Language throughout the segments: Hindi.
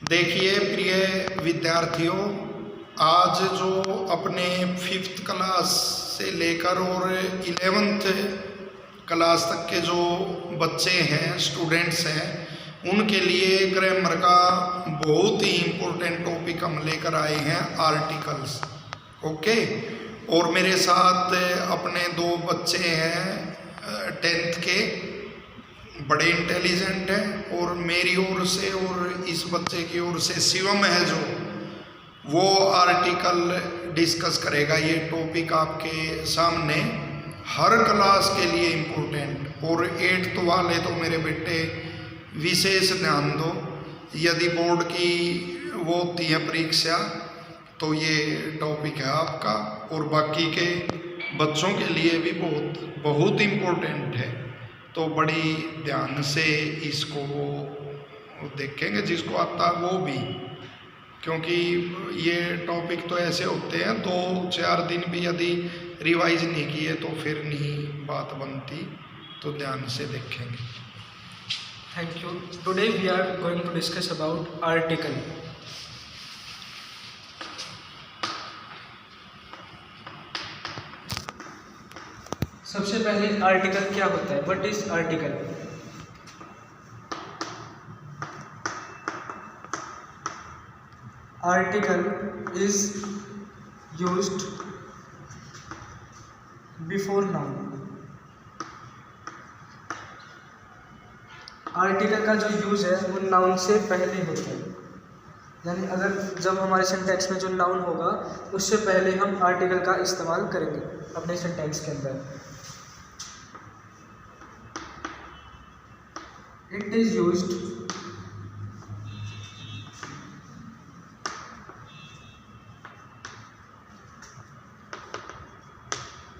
देखिए प्रिय विद्यार्थियों, आज जो अपने 5th क्लास से लेकर और 11th क्लास तक के जो बच्चे हैं, स्टूडेंट्स हैं, उनके लिए ग्रामर का बहुत ही इम्पोर्टेंट टॉपिक हम लेकर आए हैं, आर्टिकल्स। ओके। और मेरे साथ अपने 2 बच्चे हैं 10th के, बड़े इंटेलिजेंट हैं, और मेरी ओर से और इस बच्चे की ओर से शिवम है जो वो आर्टिकल डिस्कस करेगा। ये टॉपिक आपके सामने हर क्लास के लिए इम्पोर्टेंट, और 8th वाले तो मेरे बेटे विशेष ध्यान दो। यदि बोर्ड की वो होती है परीक्षा तो ये टॉपिक है आपका, और बाकी के बच्चों के लिए भी बहुत इम्पोर्टेंट है। तो बड़ी ध्यान से इसको वो देखेंगे, जिसको आता वो भी, क्योंकि ये टॉपिक तो ऐसे होते हैं 2-4 दिन भी यदि रिवाइज नहीं किए तो फिर नहीं बात बनती, तो ध्यान से देखेंगे। Thank you. Today we are going to discuss about article. सबसे पहले आर्टिकल क्या होता है? What is article? Article is used before noun. Article का जो यूज़ है वो नाउन से पहले होता है, यानी अगर जब हमारे सेंटेंस में जो नाउन होगा उससे पहले हम आर्टिकल का इस्तेमाल करेंगे अपने सेंटेंस के अंदर। It is used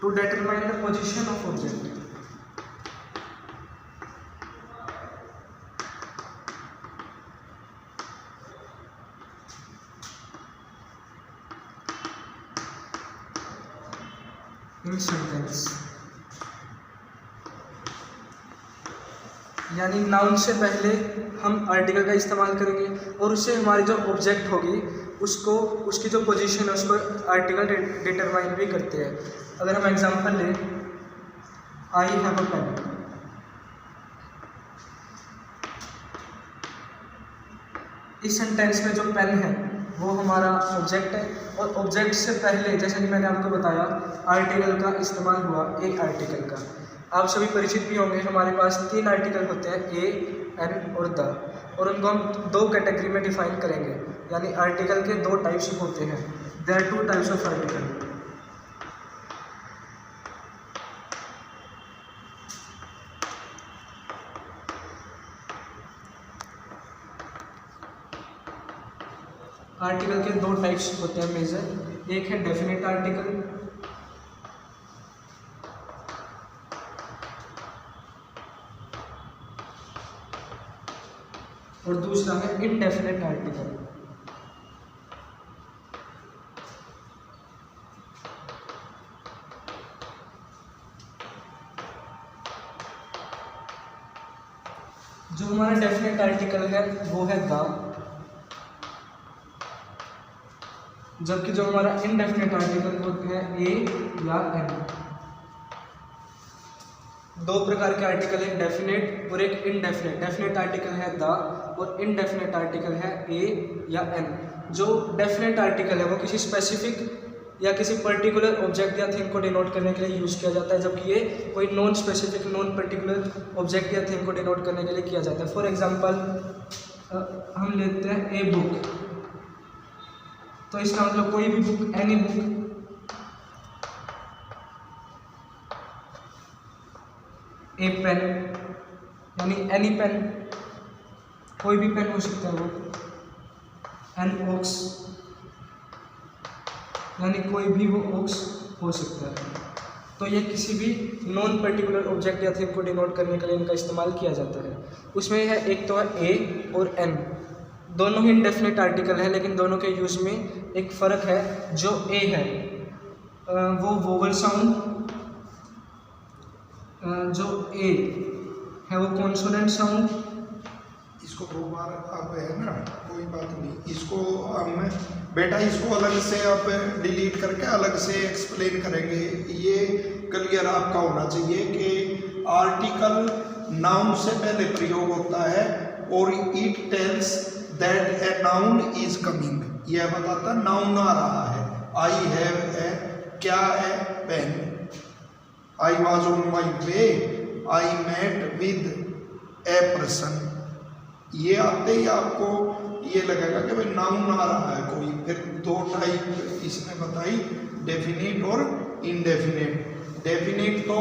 to determine the position of object. In sentence, यानी नाउन से पहले हम आर्टिकल का इस्तेमाल करेंगे और उससे हमारी जो ऑब्जेक्ट होगी उसको, उसकी जो पोजीशन है उसको आर्टिकल डिटरमाइन भी करते हैं। अगर हम एग्जांपल लें, आई हैव अ पेन, इस सेंटेंस में जो पेन है वो हमारा ऑब्जेक्ट है, और ऑब्जेक्ट से पहले जैसे कि मैंने आपको बताया आर्टिकल का इस्तेमाल हुआ, ए आर्टिकल का। आप सभी परिचित भी होंगे, हमारे पास 3 आर्टिकल होते हैं, ए, एन और द, और उनको हम 2 कैटेगरी में डिफाइन करेंगे, यानी आर्टिकल के 2 टाइप्स होते हैं। There are 2 types of article. Article के 2 टाइप्स होते हैं मेजर, एक है डेफिनेट आर्टिकल और दूसरा है इनडेफिनेट आर्टिकल। जो हमारा डेफिनेट आर्टिकल है वो है द, जबकि जो हमारा इनडेफिनेट आर्टिकल वो है ए या एन। 2 प्रकार के आर्टिकल है, डेफिनेट और एक इनडेफिनेट। डेफिनेट आर्टिकल है द और इनडेफिनेट आर्टिकल है ए या एन। जो डेफिनेट आर्टिकल है वो किसी स्पेसिफिक या किसी पर्टिकुलर ऑब्जेक्ट या थिंग को डिनोट करने के लिए यूज़ किया जाता है, जबकि ये कोई non specific, non particular object या थिंग को डिनोट करने के लिए किया जाता है। फॉर एग्जांपल हम लेते हैं ए बुक, तो इसका मतलब कोई भी बुक, एनी बुक। ए पेन यानी एनी पेन, कोई भी पेन हो सकता है वो। एन ऑक्स यानी कोई भी वो ऑक्स हो सकता है। तो ये किसी भी नॉन पर्टिकुलर ऑब्जेक्ट या थिंग को डिनोट करने के लिए इनका इस्तेमाल किया जाता है। उसमें है एक तो है ए और एन, दोनों ही इंडेफिनेट आर्टिकल है, लेकिन दोनों के यूज़ में एक फ़र्क है। जो ए है वो वोवल साउंड, जो ए है वो कॉन्सोनेंट साउंड, इसको 2 बार अब है ना, कोई बात नहीं, इसको हम बेटा इसको अलग से अब डिलीट करके अलग से एक्सप्लेन करेंगे। ये क्लियर आपका होना चाहिए कि आर्टिकल नाउन से पहले प्रयोग होता है और it tells that a noun is coming, यह बताता नाउन आ रहा है। आई हैव ए, क्या है, pen. I was on my way, I met with a person. ये आते ही आपको ये लगेगा कि भाई नाउन आ रहा है कोई। फिर 2 टाइप इसने बताई, डेफिनिट और इनडेफिनिट। डेफिनिट तो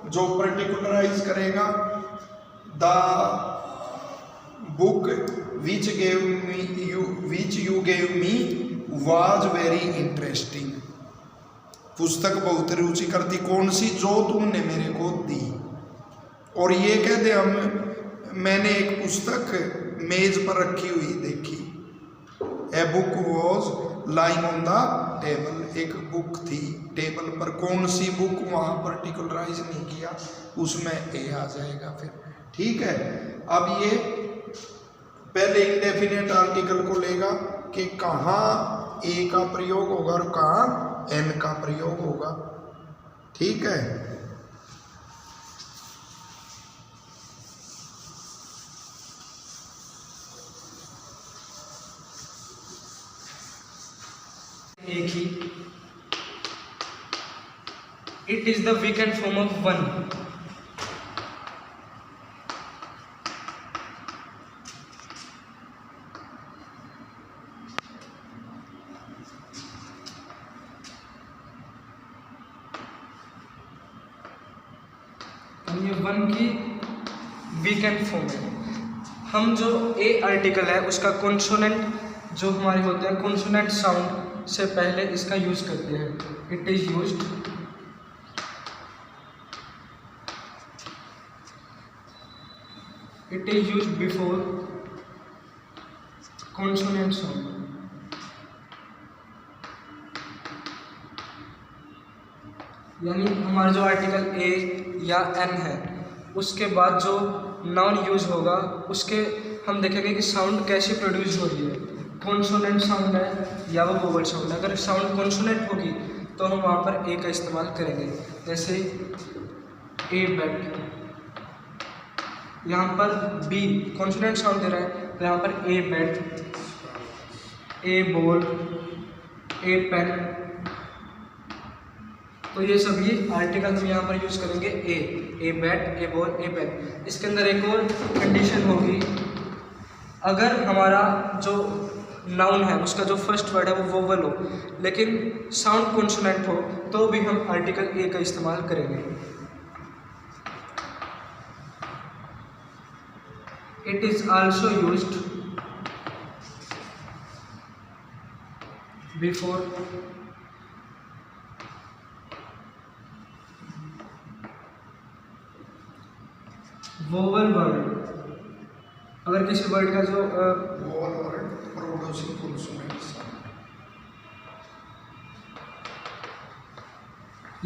जो पर्टिकुलराइज करेगा, the book which you gave me was very interesting. पुस्तक बहुत रुचिकर थी, कौन सी, जो तुमने मेरे को दी। और ये कहते हम, मैंने एक पुस्तक मेज पर रखी हुई देखी। A book was lying on the table, एक बुक थी टेबल पर। कौन सी बुक, वहाँ पर्टिकुलराइज नहीं किया, उसमें ए आ जाएगा फिर। ठीक है, अब ये पहले इंडेफिनेट आर्टिकल को लेगा कि कहाँ ए का प्रयोग होगा और कहाँ एन का प्रयोग होगा। ठीक है, एक ही, it is the weakened form of 1। ये 1 की वीकेंड फॉर्म है। हम जो ए आर्टिकल है उसका कॉन्सोनेंट जो हमारे होते हैं, कॉन्सोनेंट साउंड से पहले इसका यूज करते हैं। It is used, it is used before consonant sound. यानी हमारा जो आर्टिकल ए या एन है उसके बाद जो नाउन यूज होगा उसके हम देखेंगे कि साउंड कैसे प्रोड्यूस हो रही है, कॉन्सोनेंट साउंड है या वो वोवल साउंड है। अगर साउंड कॉन्सोनेंट होगी तो हम वहाँ पर ए का इस्तेमाल करेंगे, जैसे ए बैट। यहाँ पर बी कॉन्सोनेंट साउंड दे रहा है तो यहाँ पर a bat, A ball, A pen. तो ये सभी आर्टिकल हम यहाँ पर यूज करेंगे a bat, A ball, A pen. इसके अंदर एक और कंडीशन होगी, अगर हमारा जो नाउन है उसका जो फर्स्ट वर्ड है वो वोवल हो लेकिन साउंड कॉन्सोनेंट हो तो भी हम आर्टिकल ए का इस्तेमाल करेंगे। It is also used before vowel word. अगर किसी वर्ड का जो वोवल वर्ड प्रोड्यूसिंग कॉन्सोनेंट्स,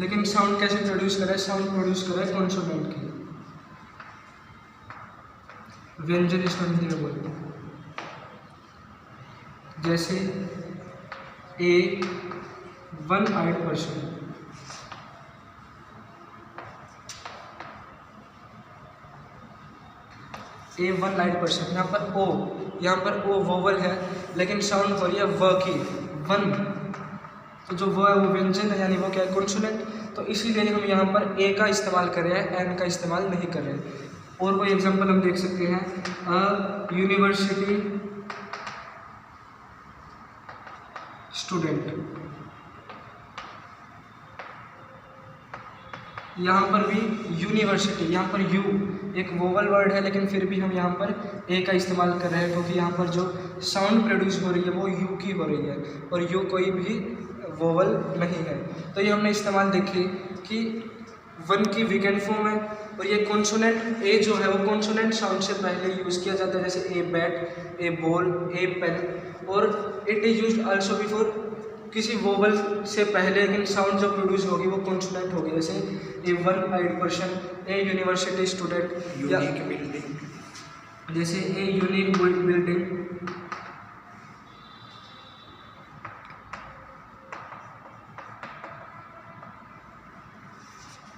लेकिन साउंड कैसे प्रोड्यूस करे, साउंड प्रोड्यूस करे कॉन्सोनेंट की, व्यंजन इसमें हिंदी में बोलते हैं। जैसे ए वन आइड पर्सन, ए वन लाइट पर्सन। यहाँ पर ओ वोवल है लेकिन साउंड हो रही है व की, वन। तो जो वो है वो व्यंजन है, यानी वो क्या है, कॉन्सोनेंट। तो इसीलिए हम यहाँ पर ए का इस्तेमाल कर रहे हैं, एन का इस्तेमाल नहीं कर रहे हैं। और कोई एग्जांपल हम देख सकते हैं, यूनिवर्सिटी स्टूडेंट। यहाँ पर भी यूनिवर्सिटी, यहाँ पर यू एक वोवल वर्ड है लेकिन फिर भी हम यहाँ पर ए का इस्तेमाल कर रहे हैं क्योंकि यहाँ पर जो साउंड प्रोड्यूस हो रही है वो यू की हो रही है और यू कोई भी वोवल नहीं है। तो ये हमने इस्तेमाल देखे कि वन की वीकेंड फॉर्म है और ये कॉन्सोनेंट ए जो है वो कॉन्सोनेंट साउंड से पहले यूज़ किया जाता है, जैसे a bat, A ball, A pen. और it is used also before किसी वोवल से पहले, लेकिन साउंड जो प्रोड्यूस होगी वो कॉन्सोनेंट होगी, जैसे ए वन आइड पर्सन, ए यूनिवर्सिटी स्टूडेंट, यूनिक बिल्डिंग, जैसे ए unique building,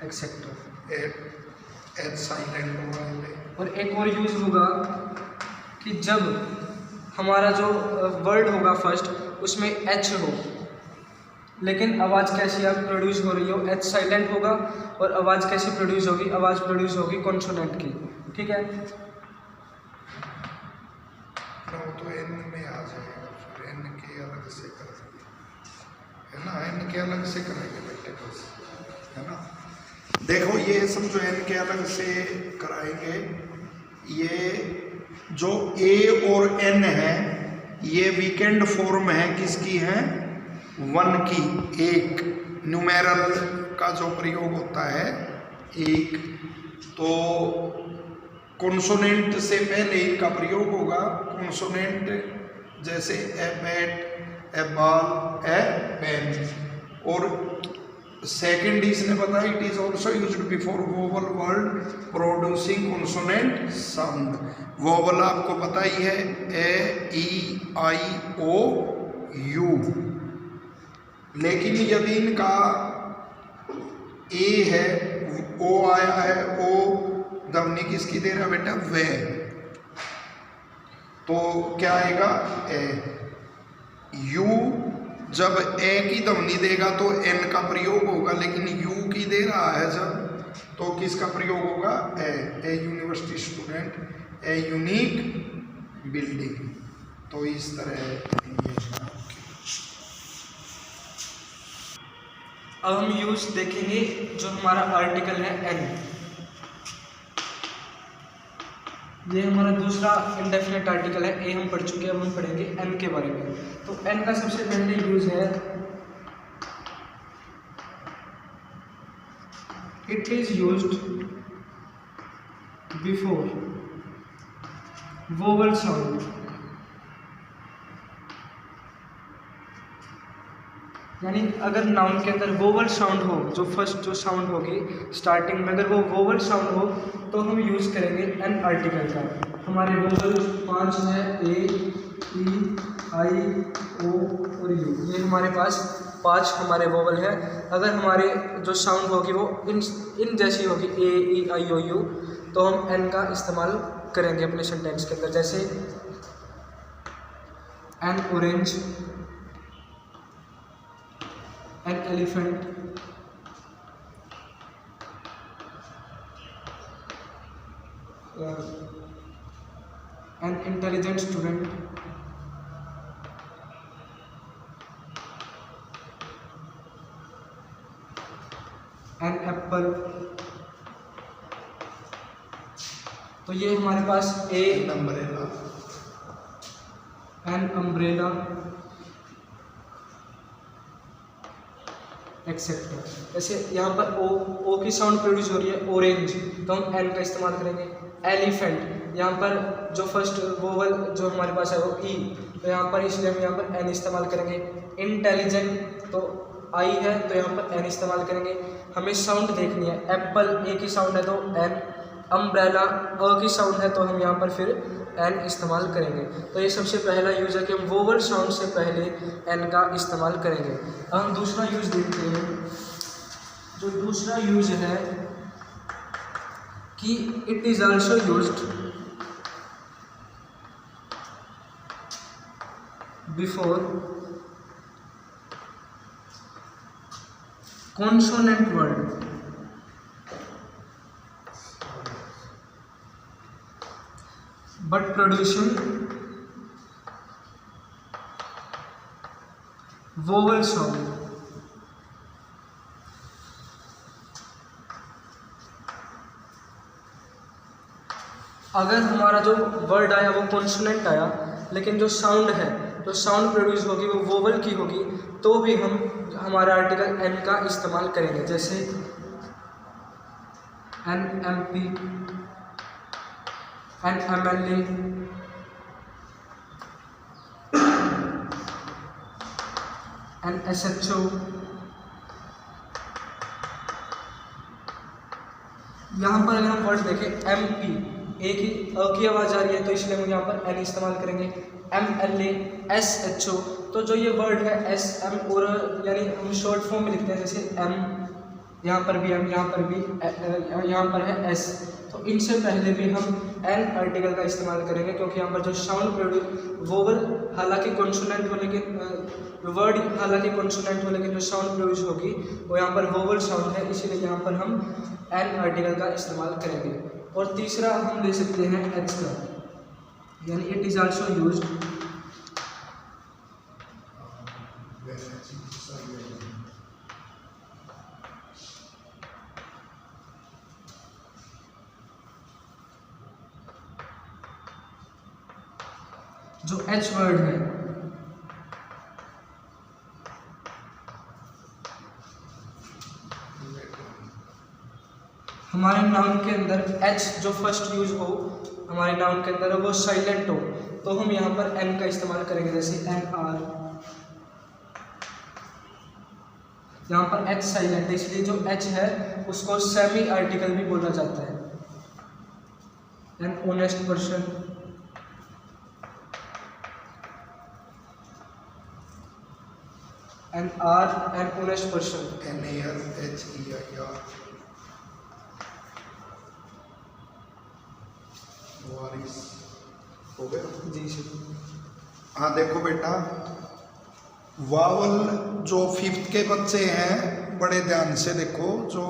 etcetera. H silent होगा इनमें। और एक और यूज़ होगा कि जब हमारा जो वर्ड होगा फर्स्ट उसमें एच हो, लेकिन आवाज़ कैसी अब प्रोड्यूस हो रही हो, एच साइलेंट होगा और आवाज़ कैसी प्रोड्यूस होगी, आवाज़ प्रोड्यूस होगी कॉन्सोनेंट की, ठीक है। वो तो एन में आ जाएगा, फिर एन के अलग से कर सकते है ना, एन के अलग से करेंगे बेटे बस, है ना। देखो ये समझो एन के अलग से कराएंगे, ये जो ए और एन है ये वीकेंड फॉर्म है किसकी है, वन की, एक न्यूमेरल का जो प्रयोग होता है एक, तो कॉन्सोनेंट से पहले इनका प्रयोग होगा। कॉन्सोनेंट जैसे a bat, A ball, A pen, और सेकेंड इसने बताया it is also used before vowel word producing consonant sound. Vowel आपको पता ही है, ए ई आई ओ यू, लेकिन यदि इनका ए है, ओ आया है, ओ ध्वनि किसकी दे रहा बेटा, वे, तो क्या आएगा ए। यू जब ए की ध्वनि देगा तो एन का प्रयोग होगा, लेकिन यू की दे रहा है जब, तो किसका प्रयोग होगा, a university student, a unique building. तो इस तरह अब हम यूज देखेंगे जो हमारा आर्टिकल है एन, ये हमारा दूसरा इंडेफिनेट आर्टिकल है, ए हम पढ़ चुके हैं, अब हम पढ़ेंगे एन के बारे में। तो एन का सबसे पहले यूज है, it is used before vowel sound, यानी अगर नाउन के अंदर वोवल साउंड हो, जो फर्स्ट जो साउंड होगी स्टार्टिंग में, अगर वो वोवल साउंड हो तो हम यूज़ करेंगे एन आर्टिकल का। हमारे वोवल 5 हैं, ए ई आई ओ और यू, ये हमारे पास 5 हमारे वोवल है। अगर हमारे जो साउंड होगी वो इन जैसी होगी, ए ई आई ओ यू, तो हम एन का इस्तेमाल करेंगे अपने सेंटेंस के अंदर। जैसे N orange, an elephant, an intelligent student, an apple। तो ये हमारे पास ए, अम्ब्रेला, एन अम्ब्रेला एक्सेट्रा। जैसे यहाँ पर ओ की साउंड प्रोड्यूस हो रही है ऑरेंज, तो हम एन का इस्तेमाल करेंगे। एलिफेंट, यहाँ पर जो फर्स्ट वोवल जो हमारे पास है वो ई, तो यहाँ पर इसलिए हम यहाँ पर एन इस्तेमाल करेंगे। इंटेलिजेंट तो आई है, तो यहाँ पर एन इस्तेमाल करेंगे। हमें साउंड देखनी है, एप्पल ए की साउंड है तो एन, अम्ब्रेला अ की साउंड है तो हम यहाँ पर फिर एन इस्तेमाल करेंगे। तो ये सबसे पहला यूज़ है कि हम वोवल साउंड से पहले एन का इस्तेमाल करेंगे। अब हम दूसरा यूज़ देखते हैं। जो दूसरा यूज़ है कि it is also used before consonant word, but producing vowel sound। अगर हमारा जो वर्ड आया वो कॉन्सोनेंट आया, लेकिन जो साउंड है, जो साउंड प्रोड्यूस होगी वो वोवल की होगी, तो भी हम हमारा आर्टिकल एन का इस्तेमाल करेंगे। जैसे N M P, N M L A, N S H O. यहाँ पर अगर हम वर्ड देखें एम पी, ए की अ की आवाज़ आ रही है तो इसलिए हम यहाँ पर एन इस्तेमाल करेंगे। MLA SHO, तो जो ये वर्ड है SM और यानी हम शॉर्ट फॉर्म में लिखते हैं जैसे M, यहाँ पर भी M, यहाँ पर भी यहाँ पर है S, तो इनसे पहले भी हम N आर्टिकल का इस्तेमाल करेंगे क्योंकि यहाँ पर जो साउंड प्रोड्यूस वोवल हालांकि कॉन्सोनेंट हो लेकिन वर्ड हालांकि कॉन्सोनेंट हो लेकिन जो साउंड प्रोड्यूस होगी वो यहाँ पर वोवल साउंड है, इसीलिए यहाँ पर हम N आर्टिकल का इस्तेमाल करेंगे। और तीसरा हम ले सकते हैं H का, यानी इट इज आल्सो यूज्ड। जो H वर्ड है हमारे नाउन के अंदर H जो फर्स्ट यूज हो हमारे नाउन के अंदर वो साइलेंट हो, तो हम यहाँ पर N का इस्तेमाल करेंगे जैसे NR। यहाँ पर H साइलेंट है इसलिए जो H है उसको सेमी आर्टिकल भी बोला जाता है। An honest person, an honest person, NARHEIR वारिस हो गया जी सर। हाँ देखो बेटा, वावल जो फिफ्थ के बच्चे हैं बड़े ध्यान से देखो, जो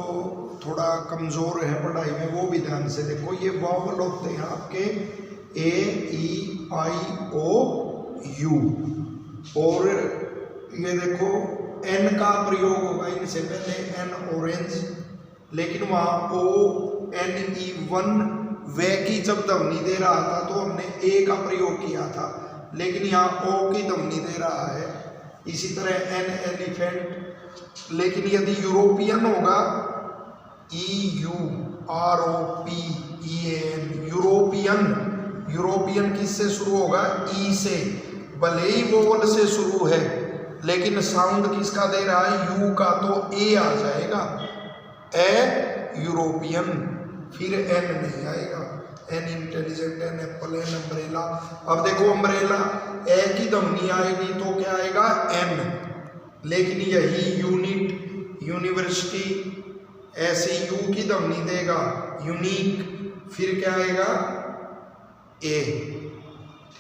थोड़ा कमज़ोर है पढ़ाई में वो भी ध्यान से देखो। ये वावल होते हैं आपके AEIOU, और ये देखो N का प्रयोग होगा इनसे पहले N ऑरेंज, लेकिन वहाँ ONE1 वे की जब ध्वनि दे रहा था तो हमने A का प्रयोग किया था, लेकिन यहाँ O की ध्वनि दे रहा है। इसी तरह N एलिफेंट, लेकिन यदि यूरोपियन होगा EUROPEAN यूरोपियन, यूरोपियन किससे शुरू होगा? E से, भले ही वोवल से शुरू है लेकिन साउंड किसका दे रहा है? U का, तो A आ जाएगा, ए यूरोपियन, फिर N नहीं आएगा। N intelligent, N Apple, N umbrella. अब देखो अम्ब्रेला ए की ध्वनि आएगी तो क्या आएगा? N, लेकिन यही यूनिट, यूनिवर्सिटी, ऐसे U की ध्वनि देगा यूनिक, फिर क्या आएगा? A,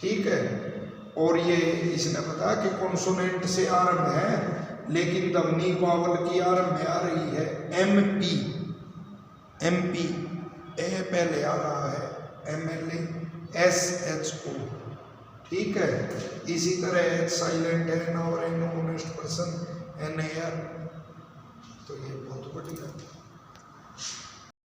ठीक है। और ये इसने बताया कि कॉन्सोनेंट से आरंभ है लेकिन ध्वनि वावल की आरंभ में आ रही है MP, ए पहले आ रहा है, MLA SHO, ठीक है। इसी तरह H साइलेंट है ना, और N ऑनेस्ट पर्सन NAR, तो ये बहुत बढ़िया।